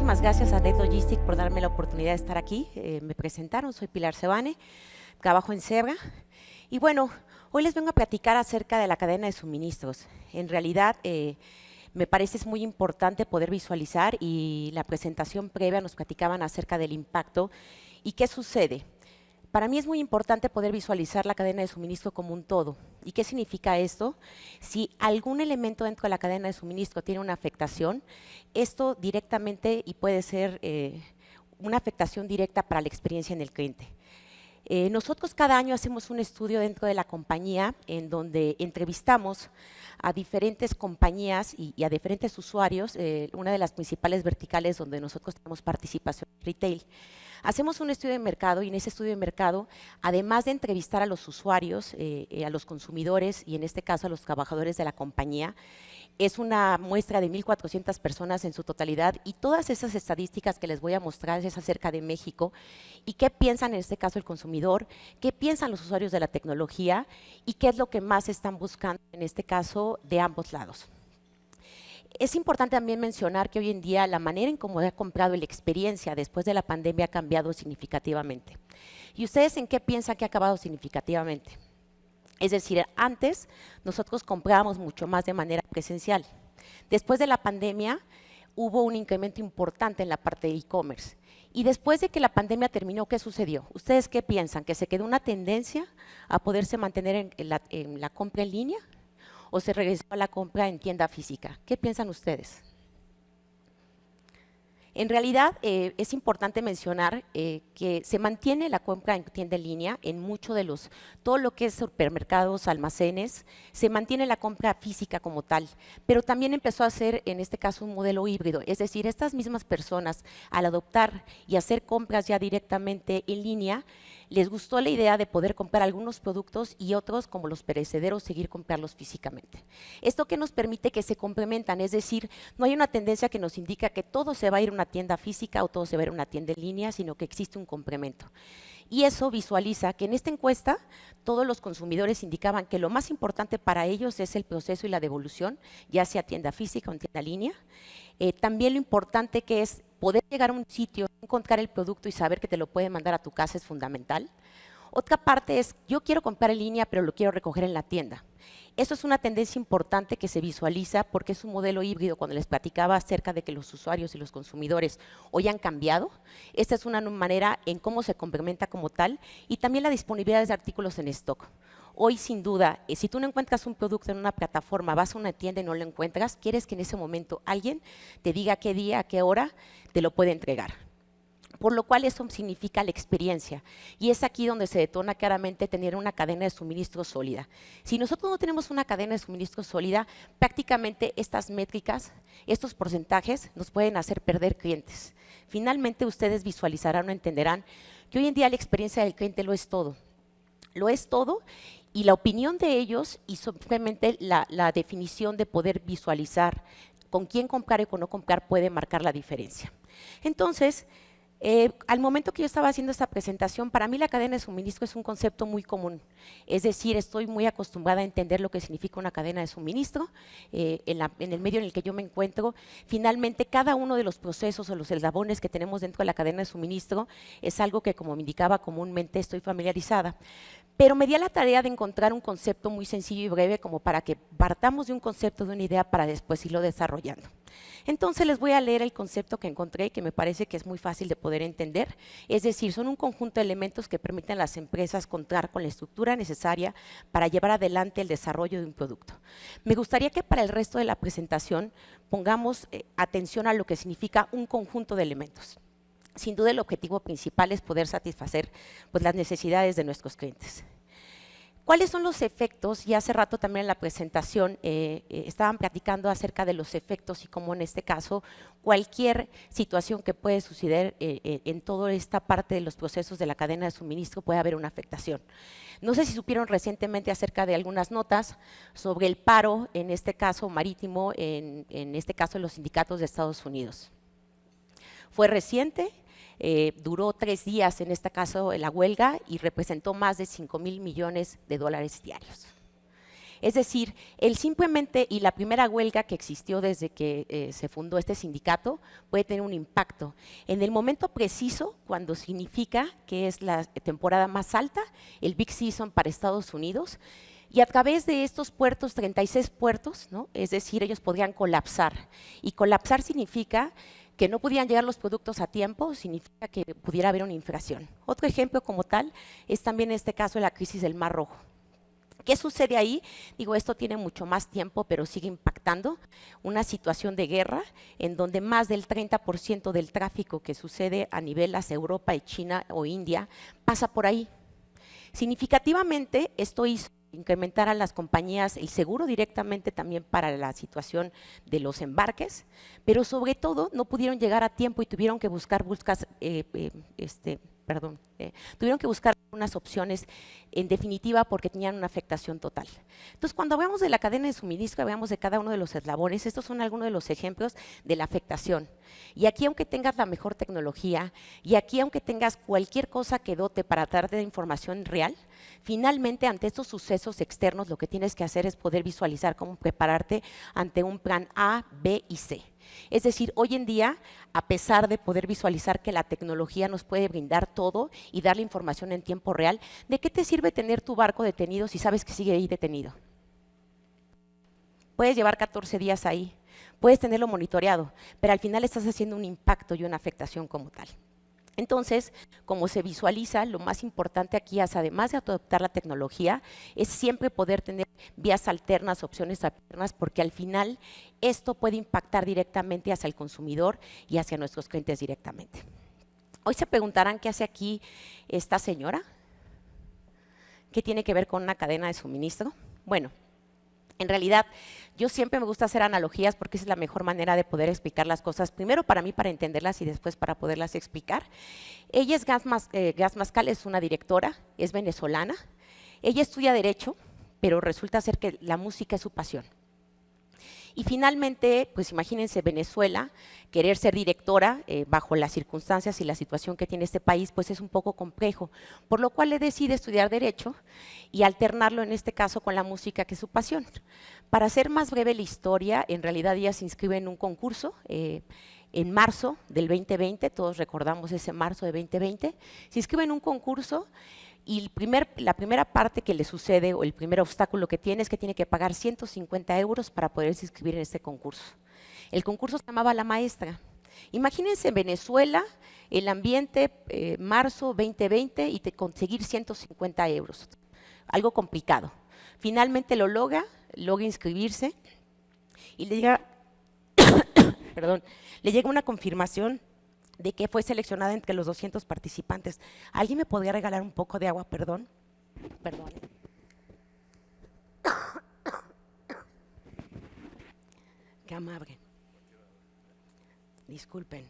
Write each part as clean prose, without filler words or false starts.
muchísimas gracias a Net Logistics por darme la oportunidad de estar aquí. Me presentaron, soy Pilar Sebane, trabajo en Zebra. Y bueno, hoy les vengo a platicar acerca de la cadena de suministros. En realidad, me parece es muy importante poder visualizar, y la presentación previa nos platicaban acerca del impacto y qué sucede. Para mí es muy importante poder visualizar la cadena de suministro como un todo. ¿Y qué significa esto? Si algún elemento dentro de la cadena de suministro tiene una afectación, esto directamente y puede ser una afectación directa para la experiencia en el cliente. Nosotros cada año hacemos un estudio dentro de la compañía en donde entrevistamos a diferentes compañías y a diferentes usuarios, una de las principales verticales donde nosotros tenemos participación en retail. Hacemos un estudio de mercado y en ese estudio de mercado, además de entrevistar a los usuarios, a los consumidores y en este caso a los trabajadores de la compañía, es una muestra de 1,400 personas en su totalidad y todas esas estadísticas que les voy a mostrar es acerca de México y qué piensan en este caso el consumidor, qué piensan los usuarios de la tecnología y qué es lo que más están buscando en este caso de ambos lados. Es importante también mencionar que hoy en día la manera en cómo ha comprado la experiencia después de la pandemia ha cambiado significativamente. ¿Y ustedes en qué piensan que ha acabado significativamente? Es decir, antes nosotros comprábamos mucho más de manera presencial. Después de la pandemia hubo un incremento importante en la parte de e-commerce. Y después de que la pandemia terminó, ¿qué sucedió? ¿Ustedes qué piensan? ¿Que se quedó una tendencia a poderse mantener en la compra en línea? ¿O se regresó a la compra en tienda física? ¿Qué piensan ustedes? En realidad, es importante mencionar que se mantiene la compra en tienda en línea en todo lo que es supermercados, almacenes, se mantiene la compra física como tal, pero también empezó a ser, en este caso, un modelo híbrido, es decir, estas mismas personas, al adoptar y hacer compras ya directamente en línea, les gustó la idea de poder comprar algunos productos y otros, como los perecederos, seguir comprarlos físicamente. Esto que nos permite que se complementan, es decir, no hay una tendencia que nos indica que todo se va a ir a una tienda física o todo se va a ir a una tienda en línea, sino que existe un complemento. Y eso visualiza que en esta encuesta todos los consumidores indicaban que lo más importante para ellos es el proceso y la devolución, ya sea tienda física o en tienda en línea. También lo importante que es poder llegar a un sitio, encontrar el producto y saber que te lo pueden mandar a tu casa es fundamental. Otra parte es, yo quiero comprar en línea, pero lo quiero recoger en la tienda. Eso es una tendencia importante que se visualiza porque es un modelo híbrido. Cuando les platicaba acerca de que los usuarios y los consumidores hoy han cambiado, esta es una manera en cómo se complementa como tal y también la disponibilidad de artículos en stock. Hoy, sin duda, si tú no encuentras un producto en una plataforma, vas a una tienda y no lo encuentras, quieres que en ese momento alguien te diga a qué día, a qué hora te lo puede entregar. Por lo cual eso significa la experiencia y es aquí donde se detona claramente tener una cadena de suministro sólida. Si nosotros no tenemos una cadena de suministro sólida, prácticamente estas métricas, estos porcentajes nos pueden hacer perder clientes. Finalmente ustedes visualizarán o entenderán que hoy en día la experiencia del cliente lo es todo. Lo es todo y la opinión de ellos y simplemente la definición de poder visualizar con quién comprar y con no comprar puede marcar la diferencia. Entonces, al momento que yo estaba haciendo esta presentación, para mí la cadena de suministro es un concepto muy común. Es decir, estoy muy acostumbrada a entender lo que significa una cadena de suministro en el medio en el que yo me encuentro. Finalmente, cada uno de los procesos o los eslabones que tenemos dentro de la cadena de suministro es algo que, como me indicaba comúnmente, estoy familiarizada. Pero me di a la tarea de encontrar un concepto muy sencillo y breve como para que partamos de un concepto, de una idea, para después irlo desarrollando. Entonces les voy a leer el concepto que encontré, que me parece que es muy fácil de poder entender. Es decir, son un conjunto de elementos que permiten a las empresas contar con la estructura necesaria para llevar adelante el desarrollo de un producto. Me gustaría que para el resto de la presentación pongamos atención a lo que significa un conjunto de elementos. Sin duda el objetivo principal es poder satisfacer las necesidades de nuestros clientes. ¿Cuáles son los efectos? Y hace rato también en la presentación estaban platicando acerca de los efectos y cómo en este caso cualquier situación que puede suceder en toda esta parte de los procesos de la cadena de suministro puede haber una afectación. No sé si supieron recientemente acerca de algunas notas sobre el paro, en este caso marítimo, en este caso en los sindicatos de Estados Unidos. Fue reciente. Duró 3 días, en este caso, la huelga y representó más de $5,000 millones diarios. Es decir, el simplemente y la primera huelga que existió desde que se fundó este sindicato puede tener un impacto. En el momento preciso, cuando significa que es la temporada más alta, el Big Season para Estados Unidos, y a través de estos puertos, 36 puertos, ¿no? Es decir, ellos podrían colapsar. Y colapsar significa que no podían llegar los productos a tiempo, significa que pudiera haber una inflación. Otro ejemplo como tal es también en este caso la crisis del Mar Rojo. ¿Qué sucede ahí? Digo, esto tiene mucho más tiempo, pero sigue impactando. Una situación de guerra en donde más del 30% del tráfico que sucede a nivel hacia Europa y China o India pasa por ahí. Significativamente, esto hizo incrementar a las compañías el seguro directamente también para la situación de los embarques, pero sobre todo no pudieron llegar a tiempo y tuvieron que buscar tuvieron que buscar unas opciones en definitiva porque tenían una afectación total. Entonces, cuando hablamos de la cadena de suministro, hablamos de cada uno de los eslabones, estos son algunos de los ejemplos de la afectación. Y aquí, aunque tengas la mejor tecnología, y aquí, aunque tengas cualquier cosa que dote para darte información real, finalmente, ante estos sucesos externos, lo que tienes que hacer es poder visualizar cómo prepararte ante un plan A, B y C. Es decir, hoy en día, a pesar de poder visualizar que la tecnología nos puede brindar todo y darle información en tiempo real, ¿de qué te sirve tener tu barco detenido si sabes que sigue ahí detenido? Puedes llevar 14 días ahí, puedes tenerlo monitoreado, pero al final estás haciendo un impacto y una afectación como tal. Entonces, como se visualiza, lo más importante aquí es, además de adoptar la tecnología, es siempre poder tener vías alternas, opciones alternas, porque al final esto puede impactar directamente hacia el consumidor y hacia nuestros clientes directamente. Hoy se preguntarán qué hace aquí esta señora, qué tiene que ver con una cadena de suministro. Bueno, en realidad, yo siempre me gusta hacer analogías porque esa es la mejor manera de poder explicar las cosas, primero para mí para entenderlas y después para poderlas explicar. Ella es Gas Mascal, es una directora, es venezolana. Ella estudia Derecho, pero resulta ser que la música es su pasión. Y finalmente, pues imagínense Venezuela, querer ser directora bajo las circunstancias y la situación que tiene este país, pues es un poco complejo, por lo cual le decide estudiar Derecho y alternarlo en este caso con la música, que es su pasión. Para hacer más breve la historia, en realidad ella se inscribe en un concurso en marzo del 2020, todos recordamos ese marzo de 2020, se inscribe en un concurso. Y la primera parte que le sucede, o el primer obstáculo que tiene, es que tiene que pagar 150 euros para poderse inscribir en este concurso. El concurso se llamaba La Maestra. Imagínense en Venezuela, el ambiente, marzo 2020, y conseguir 150 euros. Algo complicado. Finalmente lo logra inscribirse y le llega, le llega una confirmación de que fue seleccionada entre los 200 participantes. ¿Alguien me podría regalar un poco de agua? Perdón. Qué amable. Disculpen.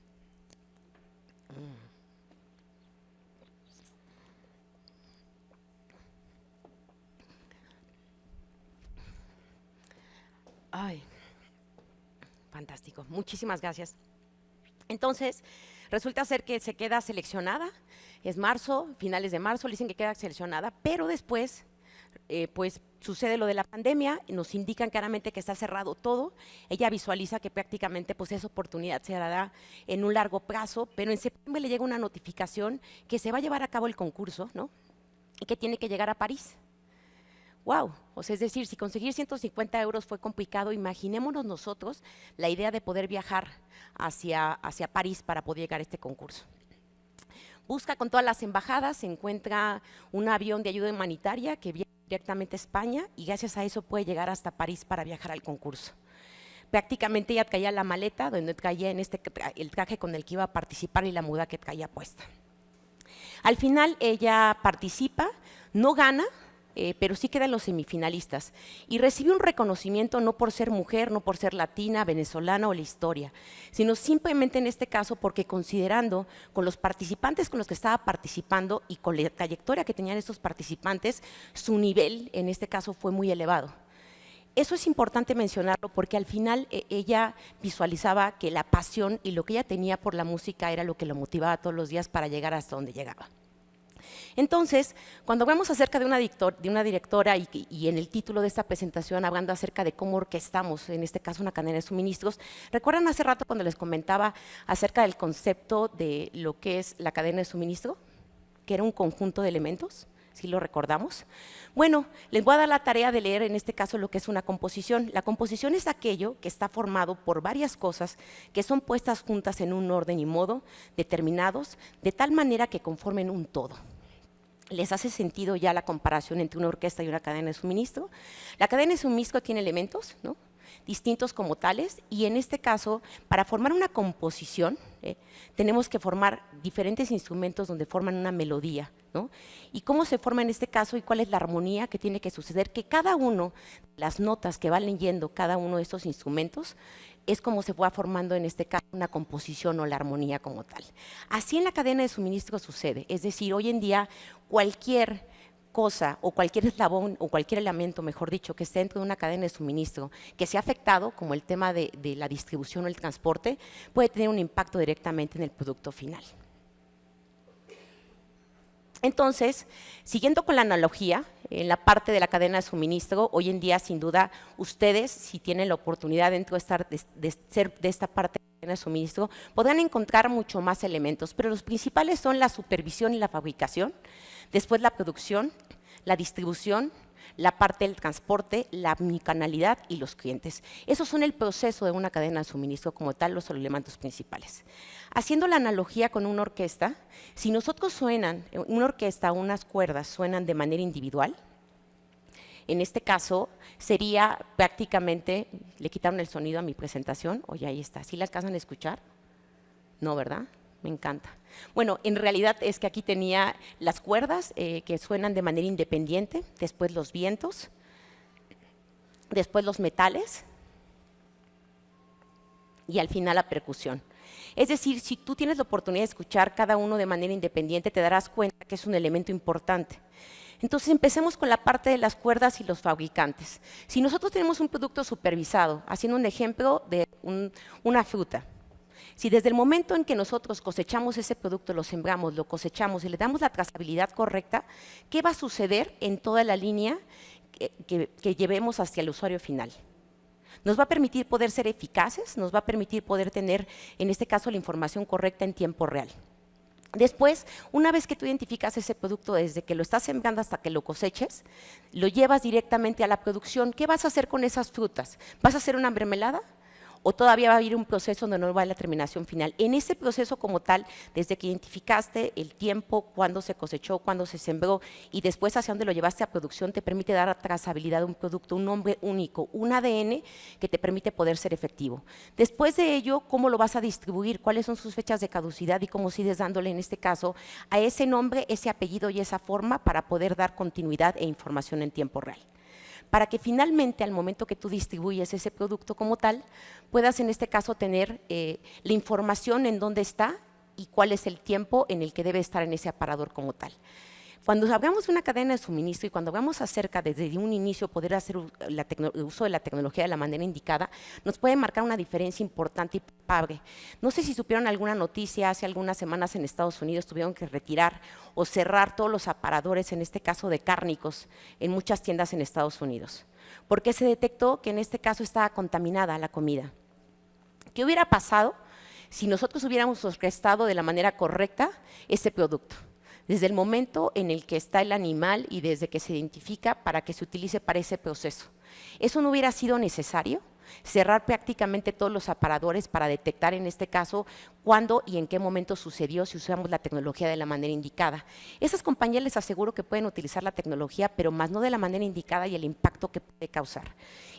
Ay, fantástico. Muchísimas gracias. Entonces, resulta ser que se queda seleccionada, es marzo, finales de marzo, le dicen que queda seleccionada, pero después, pues sucede lo de la pandemia, nos indican claramente que está cerrado todo, ella visualiza que prácticamente pues esa oportunidad se dará en un largo plazo, pero en septiembre le llega una notificación que se va a llevar a cabo el concurso, ¿no? Y que tiene que llegar a París. Wow, o sea, es decir, si conseguir 150 euros fue complicado, imaginémonos nosotros la idea de poder viajar hacia París para poder llegar a este concurso. Busca con todas las embajadas, encuentra un avión de ayuda humanitaria que viene directamente a España y gracias a eso puede llegar hasta París para viajar al concurso. Prácticamente ella traía la maleta donde traía el traje con el que iba a participar y la muda que traía puesta. Al final ella participa, no gana, pero sí quedan los semifinalistas y recibe un reconocimiento no por ser mujer, no por ser latina, venezolana o la historia, sino simplemente en este caso porque considerando con los participantes con los que estaba participando y con la trayectoria que tenían estos participantes, su nivel en este caso fue muy elevado. Eso es importante mencionarlo porque al final ella visualizaba que la pasión y lo que ella tenía por la música era lo que lo motivaba todos los días para llegar hasta donde llegaba. Entonces, cuando hablamos acerca de una directora y en el título de esta presentación hablando acerca de cómo orquestamos, en este caso una cadena de suministros, ¿recuerdan hace rato cuando les comentaba acerca del concepto de lo que es la cadena de suministro? Que era un conjunto de elementos. ¿Sí lo recordamos? Bueno, les voy a dar la tarea de leer en este caso lo que es una composición. La composición es aquello que está formado por varias cosas que son puestas juntas en un orden y modo determinados, de tal manera que conformen un todo. ¿Les hace sentido ya la comparación entre una orquesta y una cadena de suministro? La cadena de suministro tiene elementos, ¿no?, distintos como tales, y en este caso, para formar una composición, tenemos que formar diferentes instrumentos donde forman una melodía, ¿no? ¿Y cómo se forma en este caso y cuál es la armonía que tiene que suceder? Que cada uno, las notas que van leyendo cada uno de estos instrumentos, es como se va formando en este caso una composición o la armonía como tal. Así en la cadena de suministro sucede, es decir, hoy en día cualquier cosa o cualquier eslabón o cualquier elemento, mejor dicho, que esté dentro de una cadena de suministro que sea afectado, como el tema de la distribución o el transporte, puede tener un impacto directamente en el producto final. Entonces, siguiendo con la analogía, en la parte de la cadena de suministro, hoy en día, sin duda, ustedes, si tienen la oportunidad dentro de ser de esta parte de la cadena de suministro, podrán encontrar mucho más elementos, pero los principales son la supervisión y la fabricación, después la producción, la distribución, la parte del transporte, la omnicanalidad y los clientes. Esos son el proceso de una cadena de suministro como tal, los elementos principales. Haciendo la analogía con una orquesta, si nosotros una orquesta, unas cuerdas suenan de manera individual, en este caso sería prácticamente, le quitaron el sonido a mi presentación, oye, ahí está, ¿sí la alcanzan a escuchar? No, ¿verdad? Me encanta. Bueno, en realidad es que aquí tenía las cuerdas que suenan de manera independiente, después los vientos, después los metales y al final la percusión. Es decir, si tú tienes la oportunidad de escuchar cada uno de manera independiente, te darás cuenta que es un elemento importante. Entonces empecemos con la parte de las cuerdas y los fabricantes. Si nosotros tenemos un producto supervisado, haciendo un ejemplo de una fruta, si desde el momento en que nosotros cosechamos ese producto, lo sembramos, lo cosechamos y le damos la trazabilidad correcta, ¿qué va a suceder en toda la línea que llevemos hacia el usuario final? Nos va a permitir poder ser eficaces, nos va a permitir poder tener, en este caso, la información correcta en tiempo real. Después, una vez que tú identificas ese producto desde que lo estás sembrando hasta que lo coseches, lo llevas directamente a la producción. ¿Qué vas a hacer con esas frutas? ¿Vas a hacer una mermelada? ¿O todavía va a haber un proceso donde no va a la terminación final? En ese proceso como tal, desde que identificaste el tiempo, cuándo se cosechó, cuándo se sembró y después hacia dónde lo llevaste a producción, te permite dar trazabilidad de un producto, un nombre único, un ADN que te permite poder ser efectivo. Después de ello, ¿cómo lo vas a distribuir? ¿Cuáles son sus fechas de caducidad y cómo sigues dándole en este caso a ese nombre, ese apellido y esa forma para poder dar continuidad e información en tiempo real? Para que finalmente al momento que tú distribuyes ese producto como tal, puedas en este caso tener la información en dónde está y cuál es el tiempo en el que debe estar en ese aparador como tal. Cuando hablamos de una cadena de suministro y cuando hablamos acerca desde un inicio poder hacer uso de la tecnología de la manera indicada, nos puede marcar una diferencia importante y palpable. No sé si supieron alguna noticia, hace algunas semanas en Estados Unidos tuvieron que retirar o cerrar todos los aparadores, en este caso de cárnicos, en muchas tiendas en Estados Unidos, porque se detectó que en este caso estaba contaminada la comida. ¿Qué hubiera pasado si nosotros hubiéramos orquestado de la manera correcta ese producto? Desde el momento en el que está el animal y desde que se identifica para que se utilice para ese proceso. ¿Eso no hubiera sido necesario? Cerrar prácticamente todos los aparadores para detectar en este caso cuándo y en qué momento sucedió si usamos la tecnología de la manera indicada. Esas compañías les aseguro que pueden utilizar la tecnología, pero más no de la manera indicada y el impacto que puede causar.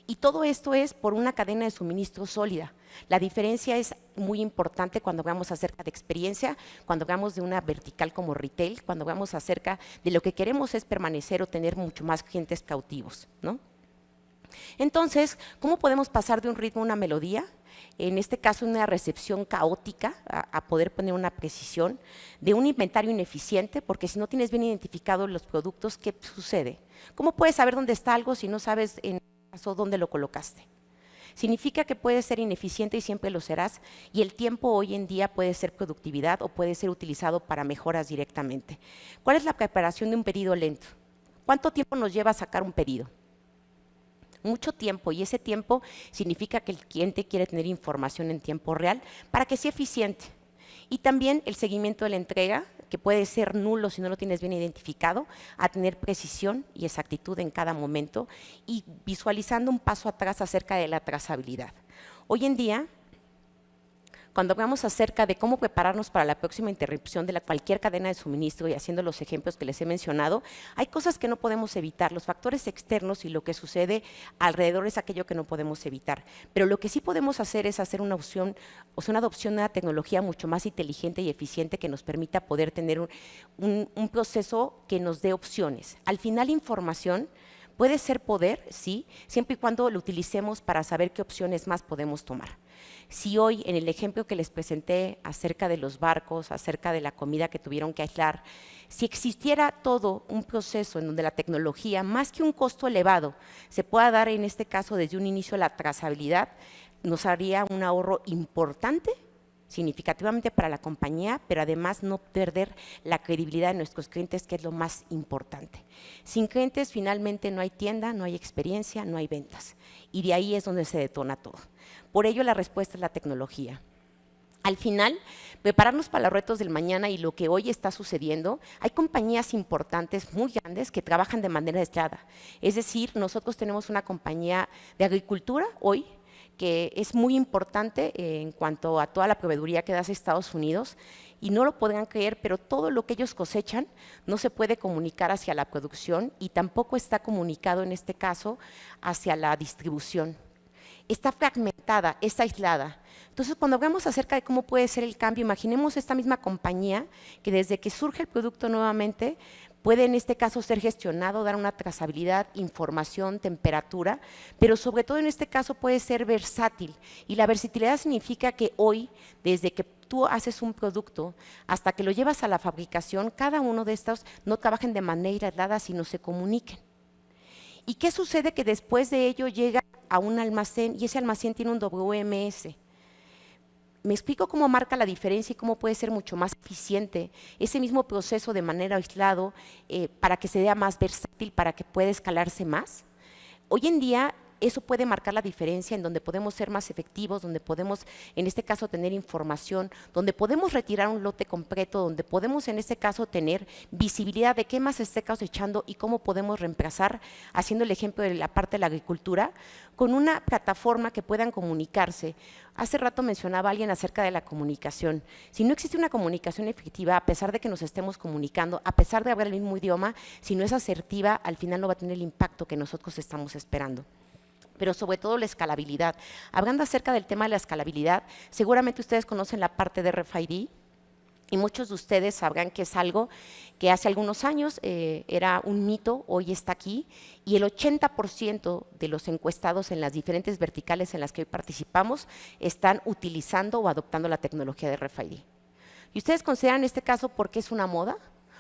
Y todo esto es por una cadena de suministro sólida. La diferencia es muy importante cuando hablamos acerca de experiencia, cuando hablamos de una vertical como retail, cuando hablamos acerca de lo que queremos es permanecer o tener mucho más clientes cautivos, ¿no? Entonces, ¿cómo podemos pasar de un ritmo a una melodía? En este caso, una recepción caótica, a poder poner una precisión, de un inventario ineficiente, porque si no tienes bien identificados los productos, ¿qué sucede? ¿Cómo puedes saber dónde está algo si no sabes en este caso dónde lo colocaste? Significa que puedes ser ineficiente y siempre lo serás, y el tiempo hoy en día puede ser productividad o puede ser utilizado para mejoras directamente. ¿Cuál es la preparación de un pedido lento? ¿Cuánto tiempo nos lleva a sacar un pedido? Mucho tiempo, y ese tiempo significa que el cliente quiere tener información en tiempo real para que sea eficiente. Y también el seguimiento de la entrega, que puede ser nulo si no lo tienes bien identificado, a tener precisión y exactitud en cada momento y visualizando un paso atrás acerca de la trazabilidad. Hoy en día, cuando hablamos acerca de cómo prepararnos para la próxima interrupción de cualquier cadena de suministro y haciendo los ejemplos que les he mencionado, hay cosas que no podemos evitar. Los factores externos y lo que sucede alrededor es aquello que no podemos evitar. Pero lo que sí podemos hacer es hacer una opción, o sea, una adopción de una tecnología mucho más inteligente y eficiente que nos permita poder tener un proceso que nos dé opciones. Al final, información puede ser poder, sí, siempre y cuando lo utilicemos para saber qué opciones más podemos tomar. Si hoy, en el ejemplo que les presenté acerca de los barcos, acerca de la comida que tuvieron que aislar, si existiera todo un proceso en donde la tecnología, más que un costo elevado, se pueda dar en este caso desde un inicio la trazabilidad, nos haría un ahorro importante, significativamente para la compañía, pero además no perder la credibilidad de nuestros clientes, que es lo más importante. Sin clientes finalmente no hay tienda, no hay experiencia, no hay ventas, y de ahí es donde se detona todo. Por ello la respuesta es la tecnología. Al final, prepararnos para los retos del mañana y lo que hoy está sucediendo, hay compañías importantes, muy grandes, que trabajan de manera aislada. Es decir, nosotros tenemos una compañía de agricultura hoy, que es muy importante en cuanto a toda la proveeduría que da Estados Unidos, y no lo podrán creer, pero todo lo que ellos cosechan no se puede comunicar hacia la producción y tampoco está comunicado en este caso hacia la distribución. Está fragmentada, es aislada. Entonces, cuando hablamos acerca de cómo puede ser el cambio, imaginemos esta misma compañía que desde que surge el producto nuevamente puede en este caso ser gestionado, dar una trazabilidad, información, temperatura, pero sobre todo en este caso puede ser versátil. Y la versatilidad significa que hoy, desde que tú haces un producto hasta que lo llevas a la fabricación, cada uno de estos no trabajen de manera aislada, sino se comuniquen. ¿Y qué sucede? Que después de ello llega a un almacén y ese almacén tiene un WMS. Me explico cómo marca la diferencia y cómo puede ser mucho más eficiente ese mismo proceso de manera aislado para que sea más versátil, para que pueda escalarse más. Hoy en día eso puede marcar la diferencia en donde podemos ser más efectivos, donde podemos en este caso tener información, donde podemos retirar un lote completo, donde podemos en este caso tener visibilidad de qué más se esté cosechando y cómo podemos reemplazar, haciendo el ejemplo de la parte de la agricultura, con una plataforma que puedan comunicarse. Hace rato mencionaba alguien acerca de la comunicación. Si no existe una comunicación efectiva, a pesar de que nos estemos comunicando, a pesar de hablar el mismo idioma, si no es asertiva, al final no va a tener el impacto que nosotros estamos esperando. Pero sobre todo la escalabilidad. Hablando acerca del tema de la escalabilidad, seguramente ustedes conocen la parte de RFID y muchos de ustedes sabrán que es algo que hace algunos años era un mito, hoy está aquí, y el 80% de los encuestados en las diferentes verticales en las que hoy participamos están utilizando o adoptando la tecnología de RFID. ¿Y ustedes consideran este caso porque es una moda?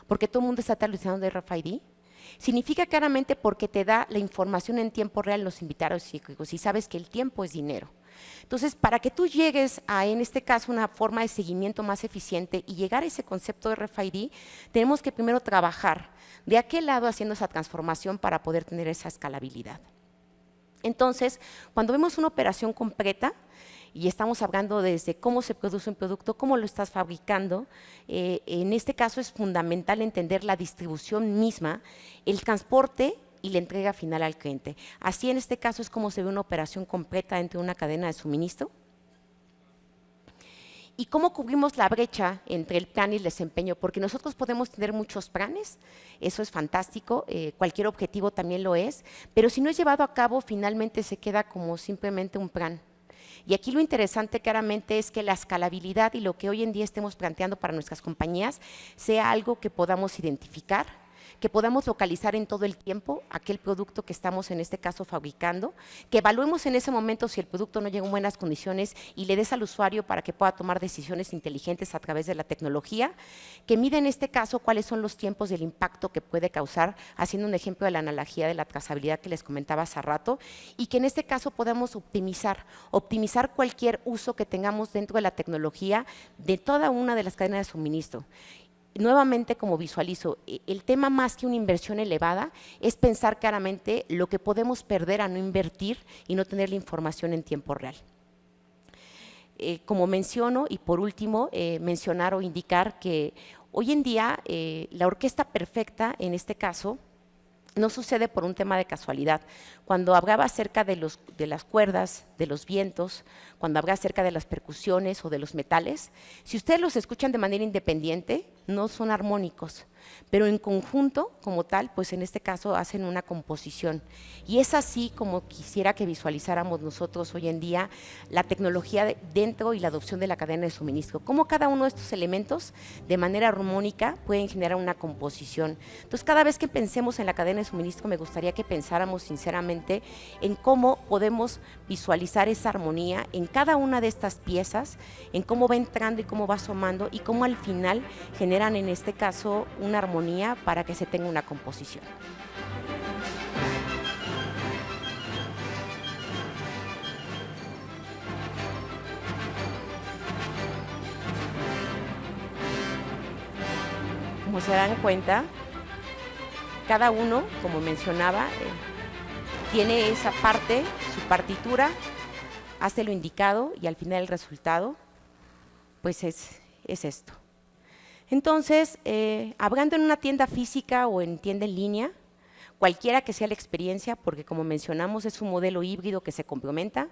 ¿Porque todo el mundo está utilizando de RFID? Significa claramente porque te da la información en tiempo real en los inventarios cíclicos y sabes que el tiempo es dinero. Entonces, para que tú llegues a, en este caso, una forma de seguimiento más eficiente y llegar a ese concepto de RFID, tenemos que primero trabajar de aquel lado haciendo esa transformación para poder tener esa escalabilidad. Entonces, cuando vemos una operación completa, y estamos hablando desde cómo se produce un producto, cómo lo estás fabricando, en este caso es fundamental entender la distribución misma, el transporte y la entrega final al cliente. Así en este caso es como se ve una operación completa dentro de una cadena de suministro. ¿Y cómo cubrimos la brecha entre el plan y el desempeño? Porque nosotros podemos tener muchos planes, eso es fantástico, cualquier objetivo también lo es, pero si no es llevado a cabo, finalmente se queda como simplemente un plan. Y aquí lo interesante claramente es que la escalabilidad y lo que hoy en día estemos planteando para nuestras compañías sea algo que podamos identificar, que podamos localizar en todo el tiempo aquel producto que estamos en este caso fabricando, que evaluemos en ese momento si el producto no llega en buenas condiciones y le des al usuario para que pueda tomar decisiones inteligentes a través de la tecnología, que mide en este caso cuáles son los tiempos del impacto que puede causar, haciendo un ejemplo de la analogía de la trazabilidad que les comentaba hace rato, y que en este caso podamos optimizar cualquier uso que tengamos dentro de la tecnología de toda una de las cadenas de suministro. Nuevamente, como visualizo, el tema más que una inversión elevada es pensar claramente lo que podemos perder a no invertir y no tener la información en tiempo real. Como menciono, y por último, mencionar o indicar que hoy en día la orquesta perfecta, en este caso, no sucede por un tema de casualidad. Cuando hablaba acerca de las cuerdas, de los vientos, cuando hablaba acerca de las percusiones o de los metales, si ustedes los escuchan de manera independiente, no son armónicos, pero en conjunto, como tal, pues en este caso hacen una composición. Y es así como quisiera que visualizáramos nosotros hoy en día la tecnología dentro y la adopción de la cadena de suministro. Cómo cada uno de estos elementos, de manera armónica, pueden generar una composición. Entonces, cada vez que pensemos en la cadena de suministro, me gustaría que pensáramos sinceramente en cómo podemos visualizar esa armonía en cada una de estas piezas, en cómo va entrando y cómo va asomando y cómo al final generan en este caso una armonía para que se tenga una composición. Como se dan cuenta, cada uno, como mencionaba, tiene esa parte, su partitura, hace lo indicado y al final el resultado, pues es esto. Entonces, hablando en una tienda física o en tienda en línea, cualquiera que sea la experiencia, porque como mencionamos es un modelo híbrido que se complementa,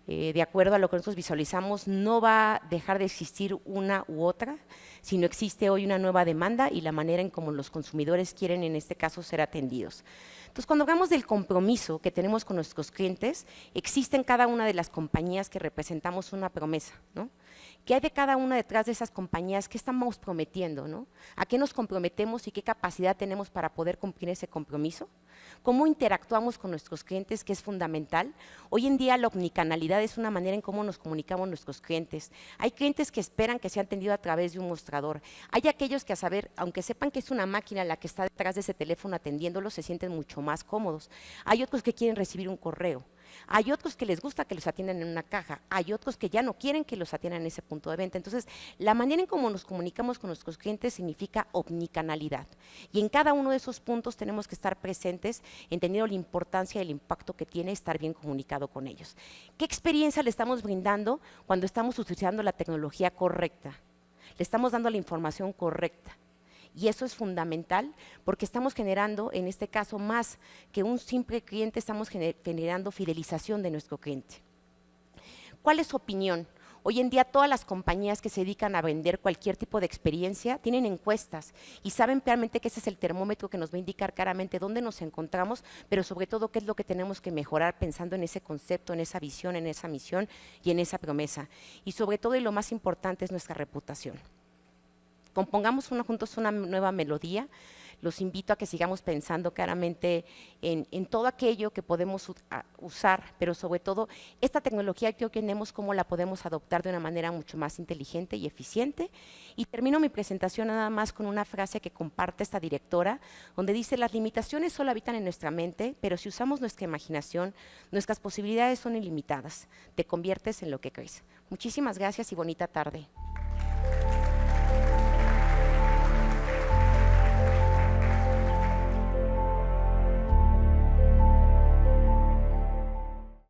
de acuerdo a lo que nosotros visualizamos, no va a dejar de existir una u otra, sino existe hoy una nueva demanda y la manera en cómo los consumidores quieren en este caso ser atendidos. Entonces, cuando hablamos del compromiso que tenemos con nuestros clientes, existe en cada una de las compañías que representamos una promesa, ¿no? ¿Qué hay de cada una detrás de esas compañías? ¿Qué estamos prometiendo, ¿no? ¿A qué nos comprometemos y qué capacidad tenemos para poder cumplir ese compromiso? ¿Cómo interactuamos con nuestros clientes, que es fundamental? Hoy en día la omnicanalidad es una manera en cómo nos comunicamos nuestros clientes. Hay clientes que esperan que sea atendido a través de un mostrador. Hay aquellos que a saber, aunque sepan que es una máquina la que está detrás de ese teléfono atendiéndolo, se sienten mucho más cómodos. Hay otros que quieren recibir un correo. Hay otros que les gusta que los atiendan en una caja, hay otros que ya no quieren que los atiendan en ese punto de venta. Entonces, la manera en cómo nos comunicamos con nuestros clientes significa omnicanalidad. Y en cada uno de esos puntos tenemos que estar presentes, entendiendo la importancia y el impacto que tiene estar bien comunicado con ellos. ¿Qué experiencia le estamos brindando cuando estamos utilizando la tecnología correcta? Le estamos dando la información correcta. Y eso es fundamental porque estamos generando, en este caso, más que un simple cliente, estamos generando fidelización de nuestro cliente. ¿Cuál es su opinión? Hoy en día todas las compañías que se dedican a vender cualquier tipo de experiencia tienen encuestas y saben realmente que ese es el termómetro que nos va a indicar claramente dónde nos encontramos, pero sobre todo qué es lo que tenemos que mejorar pensando en ese concepto, en esa visión, en esa misión y en esa promesa. Y sobre todo, y lo más importante, es nuestra reputación. Compongamos juntos una nueva melodía. Los invito a que sigamos pensando claramente en todo aquello que podemos usar, pero sobre todo esta tecnología que hoy tenemos, cómo la podemos adoptar de una manera mucho más inteligente y eficiente. Y termino mi presentación nada más con una frase que comparte esta directora, donde dice: las limitaciones solo habitan en nuestra mente, pero si usamos nuestra imaginación, nuestras posibilidades son ilimitadas. Te conviertes en lo que crees. Muchísimas gracias y bonita tarde.